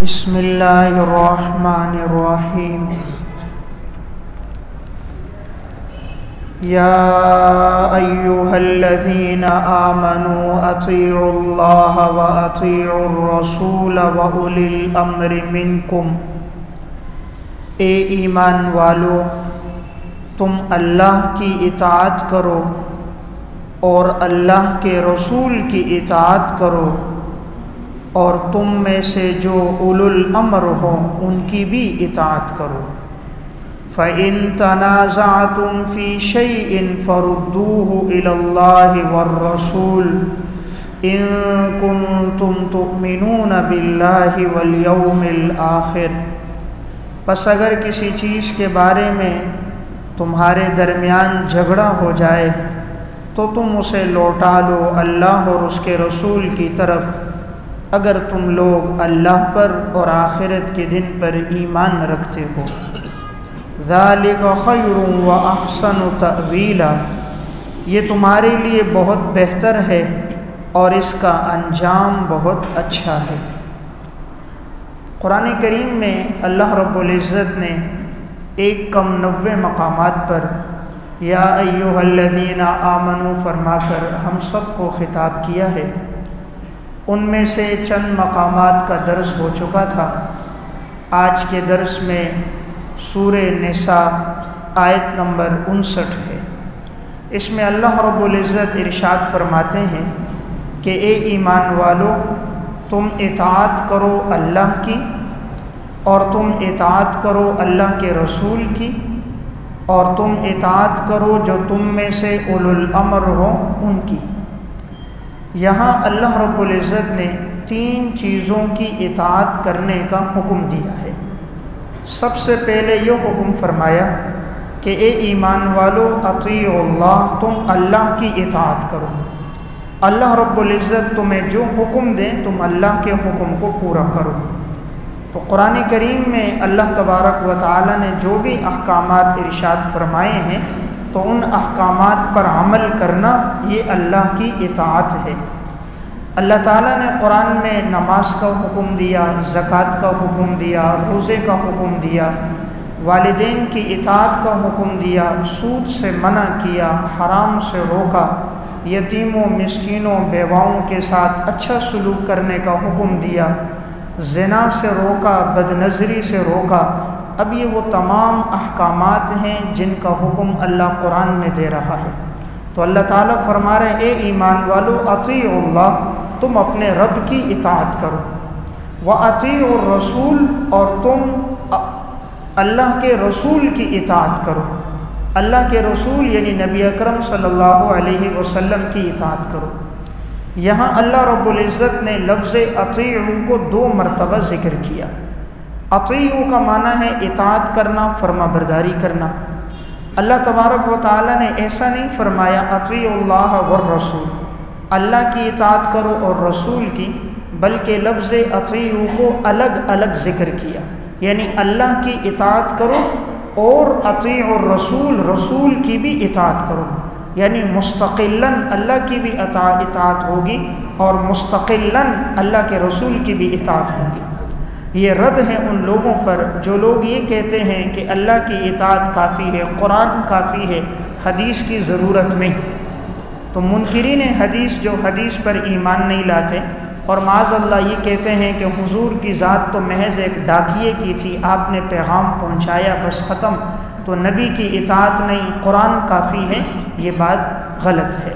بسم اللہ الرحمن الرحیم یا ایہا الذین آمنوا اطیعوا اللہ و اطیعوا الرسول و اولی الامر منکم، اے ایمان والو تم اللہ کی اطاعت کرو اور اللہ کے رسول کی اطاعت کرو، اور تم میں سے جو اولو الامر ہوں ان کی بھی اطاعت کرو۔ فَإِن تَنَازَعْتُمْ فِي شَيْءٍ فَرُدُّوهُ إِلَى اللَّهِ وَالرَّسُولِ إِن كُنتُمْ تُؤْمِنُونَ بِاللَّهِ وَالْيَوْمِ الْآخِرِ، پس اگر کسی چیز کے بارے میں تمہارے درمیان جھگڑا ہو جائے تو تم اسے لوٹا لو اللہ اور اس کے رسول کی طرف، اگر تم لوگ اللہ پر اور آخرت کے دن پر ایمان رکھتے ہو۔ ذالک خیر و احسن تأویلا، یہ تمہارے لیے بہت بہتر ہے اور اس کا انجام بہت اچھا ہے۔ قرآن کریم میں اللہ رب العزت نے 190 مقامات پر یا ایھا الذین آمنوا فرما کر ہم سب کو خطاب کیا ہے۔ ان میں سے چند مقامات کا درس ہو چکا تھا۔ آج کے درس میں سورہ نساء آیت نمبر 59 ہے۔ اس میں اللہ رب العزت ارشاد فرماتے ہیں کہ اے ایمان والو تم اطاعت کرو اللہ کی، اور تم اطاعت کرو اللہ کے رسول کی، اور تم اطاعت کرو جو تم میں سے اولو الامر ہوں ان کی۔ یہاں اللہ رب العزت نے 3 چیزوں کی اطاعت کرنے کا حکم دیا ہے۔ سب سے پہلے یہ حکم فرمایا کہ اے ایمان والو اطیعوا اللہ، تم اللہ کی اطاعت کرو۔ اللہ رب العزت تمہیں جو حکم دیں تم اللہ کے حکم کو پورا کرو۔ تو قرآن کریم میں اللہ تبارک و تعالی نے جو بھی احکامات ارشاد فرمائے ہیں تو ان احکامات پر عمل کرنا یہ اللہ کی اطاعت ہے۔ اللہ تعالیٰ نے قرآن میں نماز کا حکم دیا، زکوٰۃ کا حکم دیا، روزے کا حکم دیا، والدین کی اطاعت کا حکم دیا، سود سے منع کیا، حرام سے روکا، یتیموں مسکینوں بیواؤں کے ساتھ اچھا سلوک کرنے کا حکم دیا، زنا سے روکا، بدنظری سے روکا۔ اب یہ وہ تمام احکامات ہیں جن کا حکم اللہ قرآن میں دے رہا ہے۔ تو اللہ تعالیٰ فرما رہے اے ایمان والو اطیعوا اللہ، تم اپنے رب کی اطاعت کرو، وَأَطِيعُوا الرَّسُولَ، اور تم اللہ کے رسول کی اطاعت کرو۔ اللہ کے رسول یعنی نبی اکرم صلی اللہ علیہ وسلم کی اطاعت کرو۔ یہاں اللہ رب العزت نے لفظ اطیعوا کو 2 مرتبہ ذکر کیا۔ اطیعوا کا معنی ہے اطاعت کرنا، فرما برداری کرنا۔ اللہ تبارک و تعالی نے ایسا نہیں فرمایا اطیعوا اللہ والرسول، اللہ کی اطاعت کرو اور رسول کی، بلکہ لفظ اطیعوا کو الگ الگ ذکر کیا، یعنی اللہ کی اطاعت کرو اور اطیعوا الرسول، رسول کی بھی اطاعت کرو، یعنی مستقلاً اللہ کی بھی اطاعت ہوگی اور مستقلاً اللہ کے رسول کی بھی اطاعت ہوگی۔ یہ رد ہے ان لوگوں پر جو لوگ یہ کہتے ہیں کہ اللہ کی اطاعت کافی ہے، قرآن کافی ہے، حدیث کی ضرورت نہیں۔ تو منکرین حدیث جو حدیث پر ایمان نہیں لاتے اور معاذ اللہ یہ کہتے ہیں کہ حضور کی ذات تو محض ایک ڈاکیے کی تھی، آپ نے پیغام پہنچایا بس ختم، تو نبی کی اطاعت نہیں، قرآن کافی ہے، یہ بات غلط ہے۔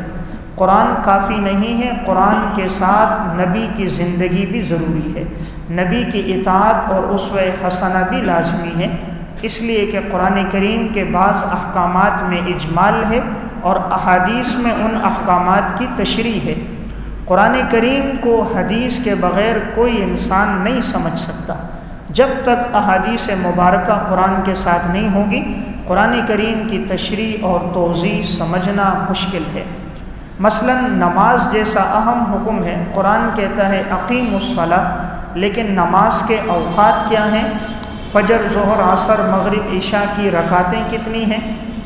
قرآن کافی نہیں ہے، قرآن کے ساتھ نبی کی زندگی بھی ضروری ہے، نبی کی اطاعت اور اسوہ حسنہ بھی لازمی ہے، اس لیے کہ قرآن کریم کے بعض احکامات میں اجمال ہے اور احادیث میں ان احکامات کی تشریح ہے۔ قرآن کریم کو حدیث کے بغیر کوئی انسان نہیں سمجھ سکتا۔ جب تک احادیث مبارکہ قرآن کے ساتھ نہیں ہوگی قرآن کریم کی تشریح اور توضیح سمجھنا مشکل ہے۔ مثلا نماز جیسا اہم حکم ہے، قرآن کہتا ہے اقیموا الصلاۃ، لیکن نماز کے اوقات کیا ہیں؟ فجر، ظہر، عصر، مغرب، عشاء کی رکعتیں کتنی ہیں؟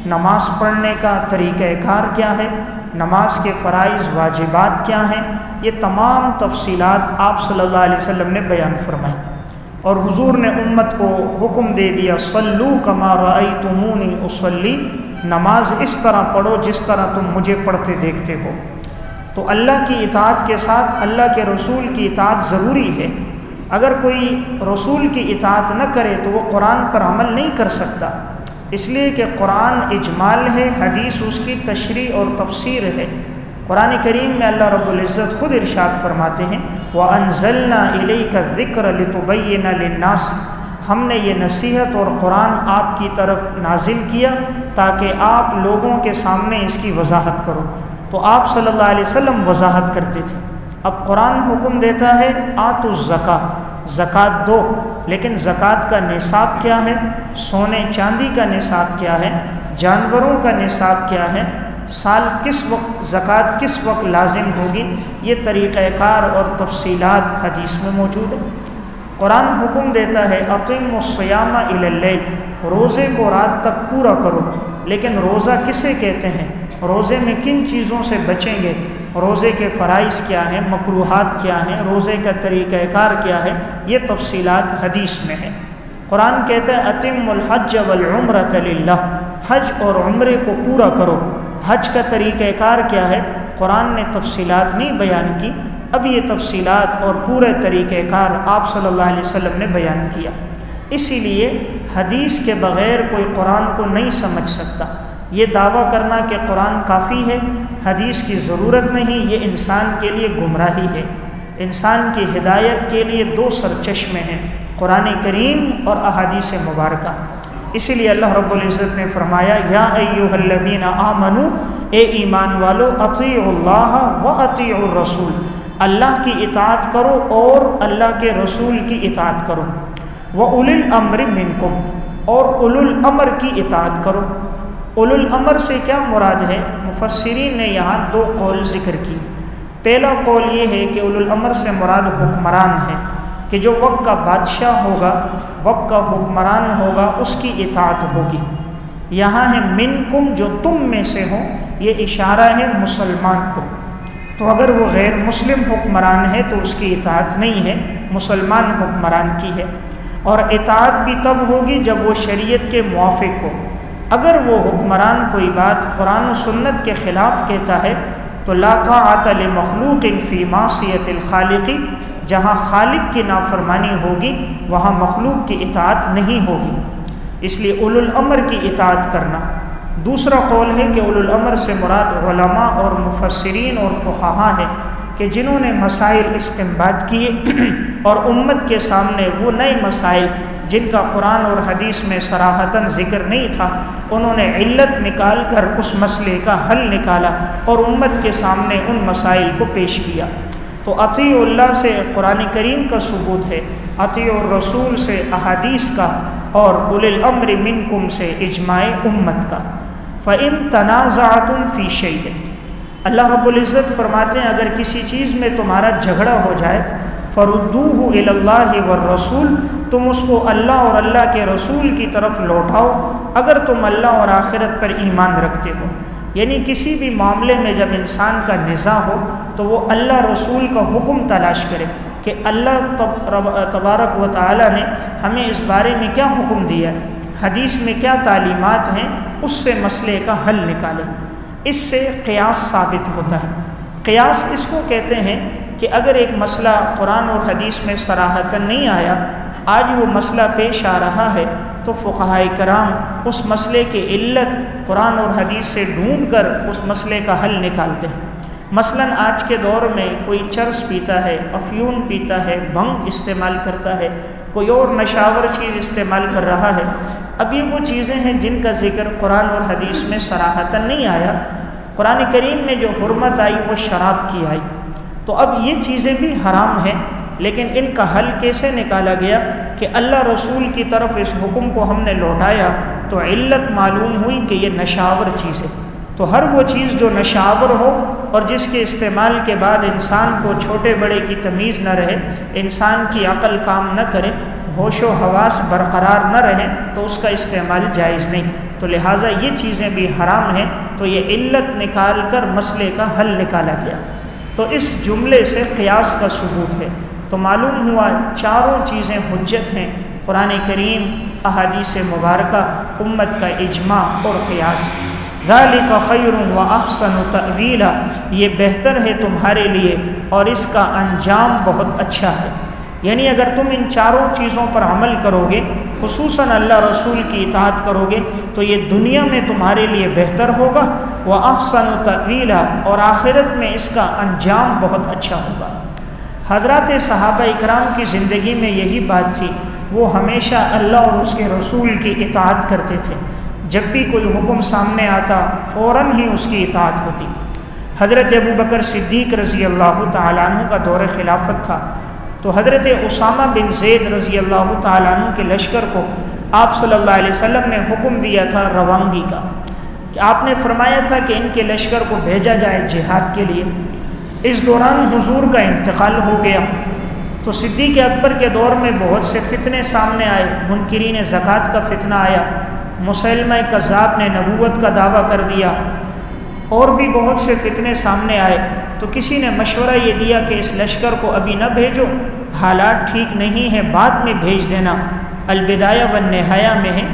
نماز پڑھنے کا طریقہ کار کیا ہے؟ نماز کے فرائض واجبات کیا ہیں؟ یہ تمام تفصیلات آپ صلی اللہ علیہ وسلم نے بیان فرمائی۔ اور حضور نے امت کو حکم دے دیا صلو کما رأیتمونی اصلی، نماز اس طرح پڑھو جس طرح تم مجھے پڑھتے دیکھتے ہو۔ تو اللہ کی اطاعت کے ساتھ اللہ کے رسول کی اطاعت ضروری ہے۔ اگر کوئی رسول کی اطاعت نہ کرے تو وہ قرآن پر عمل نہیں کر سکتا، اس لیے کہ قرآن اجمال ہے، حدیث اس کی تشریح اور تفسیر ہے۔ قرآن کریم میں اللہ رب العزت خود ارشاد فرماتے ہیں وَأَنزَلْنَا إِلَيْكَ الذِّكْرَ لِتُبَيِّنَ لِلنَّاسِ، ہم نے یہ نصیحت اور قرآن آپ کی طرف نازل کیا تاکہ آپ لوگوں کے سامنے اس کی وضاحت کرو۔ تو آپ صلی اللہ علیہ وسلم وضاحت کرتے تھے۔ اب قرآن حکم دیتا ہے آتوا الزکاۃ، زکوٰۃ دو، لیکن زکوٰۃ کا نصاب کیا ہے، سونے چاندی کا نصاب کیا ہے، جانوروں کا نصاب کیا ہے، سال کس وقت زکوٰۃ کس وقت لازم ہوگی، یہ طریقہ کار اور تفصیلات حدیث میں موجود ہے۔ قرآن حکم دیتا ہے اقیموا الصیام الی اللیل، روزے کو رات تک پورا کرو، لیکن روزہ کسے کہتے ہیں، روزے میں کن چیزوں سے بچیں گے، روزے کے فرائض کیا ہیں، مکروہات کیا ہیں، روزے کا طریقہ کار کیا ہے، یہ تفصیلات حدیث میں ہے۔ قرآن کہتا ہے اتموا الحج والعمرۃ للہ، حج اور عمرے کو پورا کرو۔ حج کا طریقہ کار کیا ہے، قرآن نے تفصیلات نہیں بیان کی، اب یہ تفصیلات اور پورے طریقہ کار آپ صلی اللہ علیہ وسلم نے بیان کیا۔ اسی لیے حدیث کے بغیر کوئی قرآن کو نہیں سمجھ سکتا۔ یہ دعویٰ کرنا کہ قرآن کافی ہے، حدیث کی ضرورت نہیں، یہ انسان کے لیے گمراہی ہے۔ انسان کی ہدایت کے لیے دو سرچشمے ہیں، قرآن کریم اور احادیث مبارکہ۔ اسی لیے اللہ رب العزت نے فرمایا یا ایھا الذین آمنوا، اے ایمان والو، اطیعوا اللہ و اطیعوا الرسول، اللہ کی اطاعت کرو اور اللہ کے رسول کی اطاعت کرو، وَأُولِي الْأَمْرِ مِنْكُمْ، اور اولو الامر کی اطاعت کرو۔ اولو الامر سے کیا مراد ہے؟ مفسرین نے یہاں دو قول ذکر کی۔ پہلا قول یہ ہے کہ اولو الامر سے مراد حکمران ہے، کہ جو وقت کا بادشاہ ہوگا، وقت کا حکمران ہوگا، اس کی اطاعت ہوگی۔ یہاں ہے منکم، جو تم میں سے ہو، یہ اشارہ ہے مسلمان کو۔ تو اگر وہ غیر مسلم حکمران ہے تو اس کی اطاعت نہیں ہے، مسلمان حکمران کی ہے۔ اور اطاعت بھی تب ہوگی جب وہ شریعت کے موافق ہو۔ اگر وہ حکمران کوئی بات قرآن و سنت کے خلاف کہتا ہے تو لا طاعۃ لمخلوق فی معصیۃ الخالق، جہاں خالق کی نافرمانی ہوگی وہاں مخلوق کی اطاعت نہیں ہوگی، اس لیے اولو الامر کی اطاعت کرنا۔ دوسرا قول ہے کہ اولو الامر سے مراد علماء اور مفسرین اور فقہاء ہیں کہ جنہوں نے مسائل استنباط کیے اور امت کے سامنے وہ نئے مسائل جن کا قرآن اور حدیث میں صراحتاً ذکر نہیں تھا، انہوں نے علت نکال کر اس مسئلے کا حل نکالا اور امت کے سامنے ان مسائل کو پیش کیا۔ تو اطیع اللہ سے قرآن کریم کا ثبوت ہے، اطیع الرسول سے احادیث کا، اور اولي الامر منکم سے اجماع امت کا۔ فَإِن تَنَازَعْتُمْ فِي شَيْءٍ، اللہ رب العزت فرماتے ہیں اگر کسی چیز میں تمہارا جھگڑا ہو جائے، فَرُدُّوهُ إِلَى اللَّهِ وَالرَّسُولِ، تم اس کو اللہ اور اللہ کے رسول کی طرف لوٹاؤ اگر تم اللہ اور آخرت پر ایمان رکھتے ہو۔ یعنی کسی بھی معاملے میں جب انسان کا نزاع ہو تو وہ اللہ رسول کا حکم تلاش کرے کہ اللہ تبارک و تعالی نے ہمیں اس بارے میں کیا حکم دیا ہے، حدیث میں کیا تعلیمات ہیں، اس سے مسئلے کا حل نکالے۔ اس سے قیاس ثابت ہوتا ہے۔ قیاس اس کو کہتے ہیں کہ اگر ایک مسئلہ قرآن اور حدیث میں صراحتاً نہیں آیا، آج وہ مسئلہ پیش آ رہا ہے، تو فقہائے کرام اس مسئلے کی علت قرآن اور حدیث سے ڈھونڈ کر اس مسئلے کا حل نکالتے ہیں۔ مثلاً آج کے دور میں کوئی چرس پیتا ہے، افیون پیتا ہے، بھنگ استعمال کرتا ہے، کوئی اور نشاور چیز استعمال کر رہا ہے۔ اب یہ وہ چیزیں ہیں جن کا ذکر قرآن اور حدیث میں صراحتاً نہیں آیا۔ قرآن کریم میں جو حرمت آئی وہ شراب کی آئی، تو اب یہ چیزیں بھی حرام ہیں، لیکن ان کا حل کیسے نکالا گیا کہ اللہ رسول کی طرف اس حکم کو ہم نے لوٹایا تو علت معلوم ہوئی کہ یہ نشاور چیز ہے۔ تو ہر وہ چیز جو نشاور ہو اور جس کے استعمال کے بعد انسان کو چھوٹے بڑے کی تمیز نہ رہے، انسان کی عقل کام نہ کرے، ہوش و حواس برقرار نہ رہیں، تو اس کا استعمال جائز نہیں۔ تو لہٰذا یہ چیزیں بھی حرام ہیں، تو یہ علت نکال کر مسئلے کا حل نکالا گیا۔ تو اس جملے سے قیاس کا ثبوت ہے تو معلوم ہوا چاروں چیزیں حجت ہیں، قرآن کریم، احادیث مبارکہ، امت کا اجماع اور قیاس۔ ذالک خیر و احسن تأویلا، یہ بہتر ہے تمہارے لیے اور اس کا انجام بہت اچھا ہے۔ یعنی اگر تم ان چاروں چیزوں پر عمل کرو گے، خصوصاً اللہ رسول کی اطاعت کرو گے، تو یہ دنیا میں تمہارے لیے بہتر ہوگا، وَأَحْسَنُ تَأْوِيلًا، اور آخرت میں اس کا انجام بہت اچھا ہوگا۔ حضرات صحابہ اکرام کی زندگی میں یہی بات تھی، وہ ہمیشہ اللہ اور اس کے رسول کی اطاعت کرتے تھے۔ جب بھی کوئی حکم سامنے آتا فوراً ہی اس کی اطاعت ہوتی۔ حضرت ابوبکر صدیق رضی اللہ تعالیٰ عنہ کا دور خلافت تھا، تو حضرت اسامہ بن زید رضی اللہ تعالیٰ عنہ کے لشکر کو آپ صلی اللہ علیہ وسلم نے حکم دیا تھا روانگی کا، کہ آپ نے فرمایا تھا کہ ان کے لشکر کو بھیجا جائے جہاد کے لیے۔ اس دوران حضور کا انتقال ہو گیا، تو صدیق اکبر کے دور میں بہت سے فتنے سامنے آئے۔ منکرین زکوٰۃ کا فتنہ آیا، مسلمہ کذاب نے نبوت کا دعویٰ کر دیا، اور بھی بہت سے فتنے سامنے آئے۔ تو کسی نے مشورہ یہ دیا کہ اس لشکر کو ابھی نہ بھیجو، حالات ٹھیک نہیں ہیں، بعد میں بھیج دینا۔ البدایہ والنہایہ میں ہے،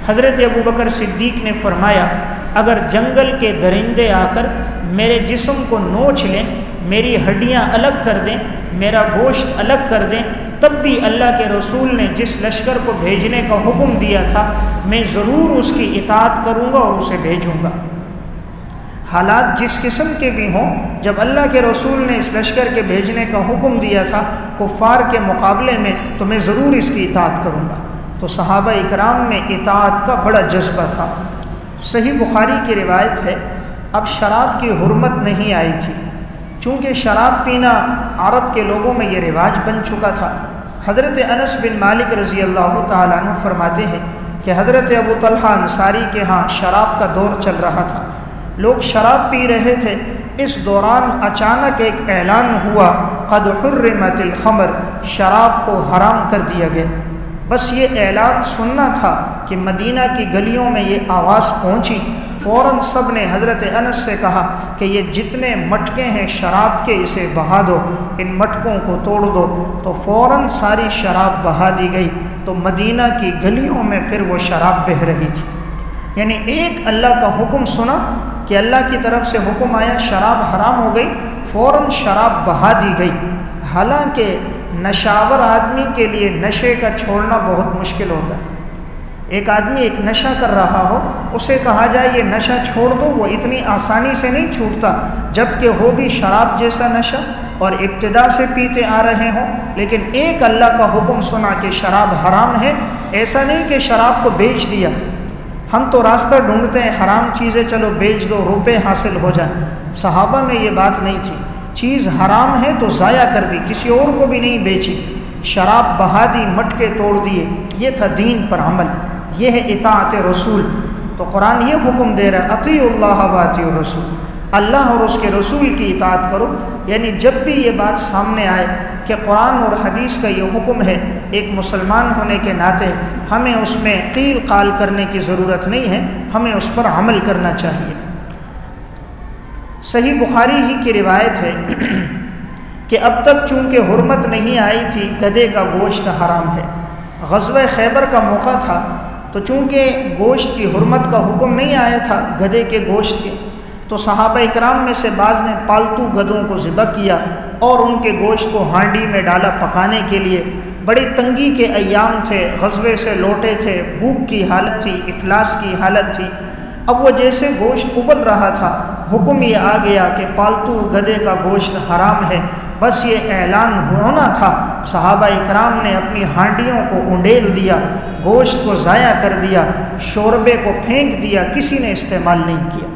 حضرت ابوبکر صدیق نے فرمایا اگر جنگل کے درندے آ کر میرے جسم کو نوچ لیں، میری ہڈیاں الگ کر دیں، میرا گوشت الگ کر دیں، تب بھی اللہ کے رسول نے جس لشکر کو بھیجنے کا حکم دیا تھا میں ضرور اس کی اطاعت کروں گا اور اسے بھیجوں گا۔ حالات جس قسم کے بھی ہوں، جب اللہ کے رسول نے اس لشکر کے بھیجنے کا حکم دیا تھا کفار کے مقابلے میں، تو میں ضرور اس کی اطاعت کروں گا۔ تو صحابہ اکرام میں اطاعت کا بڑا جذبہ تھا۔ صحیح بخاری کی روایت ہے، اب شراب کی حرمت نہیں آئی تھی، چونکہ شراب پینا عرب کے لوگوں میں یہ رواج بن چکا تھا۔ حضرت انس بن مالک رضی اللہ تعالیٰ عنہ فرماتے ہیں کہ حضرت ابو طلحہ انصاری کے ہاں شراب کا دور چل رہا تھا، لوگ شراب پی رہے تھے۔ اس دوران اچانک ایک اعلان ہوا، قد حرمت الخمر، شراب کو حرام کر دیا گیا۔ بس یہ اعلان سننا تھا کہ مدینہ کی گلیوں میں یہ آواز پہنچی، فوراً سب نے حضرت انس سے کہا کہ یہ جتنے مٹکے ہیں شراب کے اسے بہا دو، ان مٹکوں کو توڑ دو۔ تو فوراً ساری شراب بہا دی گئی، تو مدینہ کی گلیوں میں پھر وہ شراب بہہ رہی تھی۔ یعنی ایک اللہ کا حکم سنا کہ اللہ کی طرف سے حکم آیا شراب حرام ہو گئی، فوراً شراب بہا دی گئی۔ حالانکہ نشاور آدمی کے لیے نشے کا چھوڑنا بہت مشکل ہوتا ہے۔ ایک آدمی ایک نشہ کر رہا ہو، اسے کہا جائے یہ نشہ چھوڑ دو، وہ اتنی آسانی سے نہیں چھوٹتا، جبکہ ہو بھی شراب جیسا نشہ اور ابتدا سے پیتے آ رہے ہوں۔ لیکن ایک اللہ کا حکم سنا کہ شراب حرام ہے، ایسا نہیں کہ شراب کو بیچ دیا۔ ہم تو راستہ ڈھونڈتے ہیں حرام چیزیں، چلو بیچ دو، روپے حاصل ہو جائیں۔ صحابہ میں یہ بات نہیں تھی، چیز حرام ہے تو ضائع کر دی، کسی اور کو بھی نہیں بیچی، شراب بہا دی، مٹکے توڑ دیے۔ یہ تھا دین پر عمل، یہ ہے اطاعت رسول۔ تو قرآن یہ حکم دے رہا ہے اطیعوا اللہ و اطیعوا الرسول، اللہ اور اس کے رسول کی اطاعت کرو۔ یعنی جب بھی یہ بات سامنے آئے کہ قرآن اور حدیث کا یہ حکم ہے، ایک مسلمان ہونے کے ناطے ہمیں اس میں قیل قال کرنے کی ضرورت نہیں ہے، ہمیں اس پر عمل کرنا چاہیے۔ صحیح بخاری ہی کی روایت ہے کہ اب تک چونکہ حرمت نہیں آئی تھی گدھے کا گوشت حرام ہے۔ غزوہ خیبر کا موقع تھا، تو چونکہ گوشت کی حرمت کا حکم نہیں آیا تھا گدھے کے گوشت کے، تو صحابہ اکرام میں سے بعض نے پالتو گدھوں کو ذبح کیا اور ان کے گوشت کو ہانڈی میں ڈالا پکانے کے لیے۔ بڑی تنگی کے ایام تھے، غزوے سے لوٹے تھے، بھوک کی حالت تھی، افلاس کی حالت تھی۔ اب وہ جیسے گوشت ابل رہا تھا، حکم یہ آ گیا کہ پالتو گدھے کا گوشت حرام ہے۔ بس یہ اعلان ہونا تھا، صحابہ اکرام نے اپنی ہانڈیوں کو انڈیل دیا، گوشت کو ضائع کر دیا، شوربے کو پھینک دیا، کسی نے استعمال نہیں کیا۔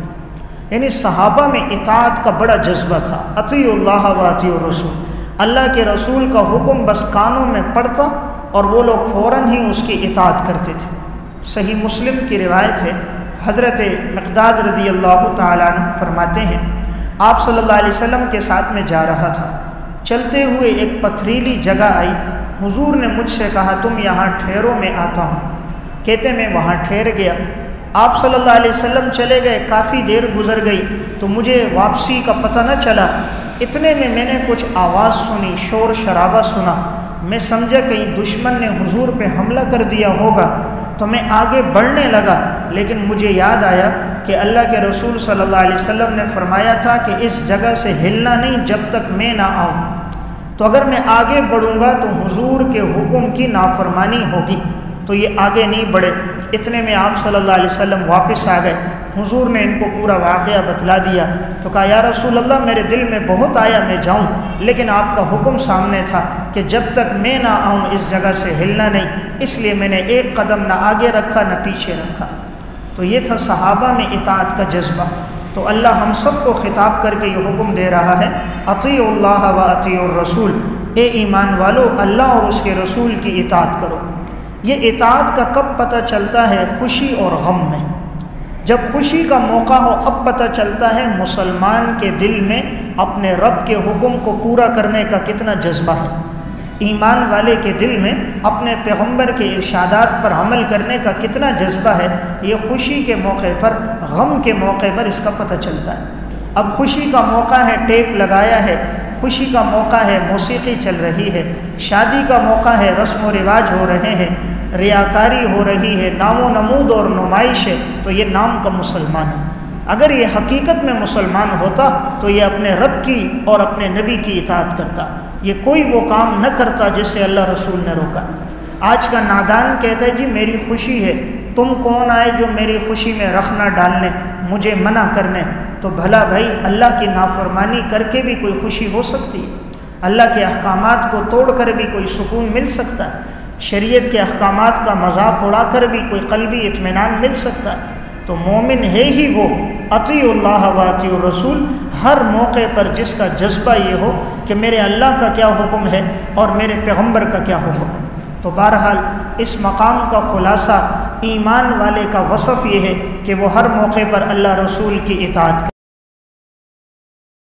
یعنی صحابہ میں اطاعت کا بڑا جذبہ تھا، اطیعوا اللہ و اطیعوا الرسول، اللہ کے رسول کا حکم بس کانوں میں پڑتا اور وہ لوگ فوراً ہی اس کی اطاعت کرتے تھے۔ صحیح مسلم کی روایت ہے، حضرت مقداد رضی اللہ تعالیٰ عنہ فرماتے ہیں آپ صلی اللہ علیہ وسلم کے ساتھ میں جا رہا تھا، چلتے ہوئے ایک پتھریلی جگہ آئی، حضور نے مجھ سے کہا تم یہاں ٹھہرو، میں آتا ہوں۔ کہتے میں وہاں ٹھہر گیا، آپ صلی اللہ علیہ وسلم چلے گئے، کافی دیر گزر گئی تو مجھے واپسی کا پتہ نہ چلا۔ اتنے میں نے کچھ آواز سنی، شور شرابہ سنا، میں سمجھا کہیں دشمن نے حضور پہ حملہ کر دیا ہوگا، تو میں آگے بڑھنے لگا، لیکن مجھے یاد آیا کہ اللہ کے رسول صلی اللہ علیہ وسلم نے فرمایا تھا کہ اس جگہ سے ہلنا نہیں جب تک میں نہ آؤں، تو اگر میں آگے بڑھوں گا تو حضور کے حکم کی نافرمانی ہوگی، تو یہ آگے نہیں بڑھے۔ اتنے میں آپ صلی اللہ علیہ وسلم واپس آ گئے، حضور نے ان کو پورا واقعہ بتلا دیا، تو کہا یا رسول اللہ میرے دل میں بہت آیا میں جاؤں، لیکن آپ کا حکم سامنے تھا کہ جب تک میں نہ آؤں اس جگہ سے ہلنا نہیں، اس لیے میں نے ایک قدم نہ آگے رکھا نہ پیچھے رکھا۔ تو یہ تھا صحابہ میں اطاعت کا جذبہ۔ تو اللہ ہم سب کو خطاب کر کے یہ حکم دے رہا ہے، اطیعوا اللہ و اطیعوا الرسول، اے ایمان والو اللہ اور اس کے رسول کی اطاعت کرو۔ یہ اطاعت کا کب پتہ چلتا ہے؟ خوشی اور غم میں۔ جب خوشی کا موقع ہو اب پتہ چلتا ہے مسلمان کے دل میں اپنے رب کے حکم کو پورا کرنے کا کتنا جذبہ ہے، ایمان والے کے دل میں اپنے پیغمبر کے ارشادات پر عمل کرنے کا کتنا جذبہ ہے، یہ خوشی کے موقع پر، غم کے موقع پر اس کا پتہ چلتا ہے۔ اب خوشی کا موقع ہے، ٹیپ لگایا ہے، خوشی کا موقع ہے، موسیقی چل رہی ہے، شادی کا موقع ہے، رسم و رواج ہو رہے ہیں، ریاکاری ہو رہی ہے، نام و نمود اور نمائش ہے، تو یہ نام کا مسلمان ہے۔ اگر یہ حقیقت میں مسلمان ہوتا تو یہ اپنے رب کی اور اپنے نبی کی اطاعت کرتا، یہ کوئی وہ کام نہ کرتا جس سے اللہ رسول نے روکا۔ آج کا نادان کہتا ہے جی میری خوشی ہے، تم کون آئے جو میری خوشی میں رخنا ڈالنے، مجھے منع کرنے؟ تو بھلا بھائی اللہ کی نافرمانی کر کے بھی کوئی خوشی ہو سکتی ہے؟ اللہ کے احکامات کو توڑ کر بھی کوئی سکون مل سکتا ہے؟ شریعت کے احکامات کا مذاق اڑا کر بھی کوئی قلبی اطمینان مل سکتا ہے؟ تو مومن ہے ہی وہ اطیعوا اللہ و اطیعوا الرسول، ہر موقع پر جس کا جذبہ یہ ہو کہ میرے اللہ کا کیا حکم ہے اور میرے پیغمبر کا کیا حکم ہے۔ تو بہرحال اس مقام کا خلاصہ ایمان والے کا وصف یہ ہے کہ وہ ہر موقع پر اللہ رسول کی اطاعت کرے۔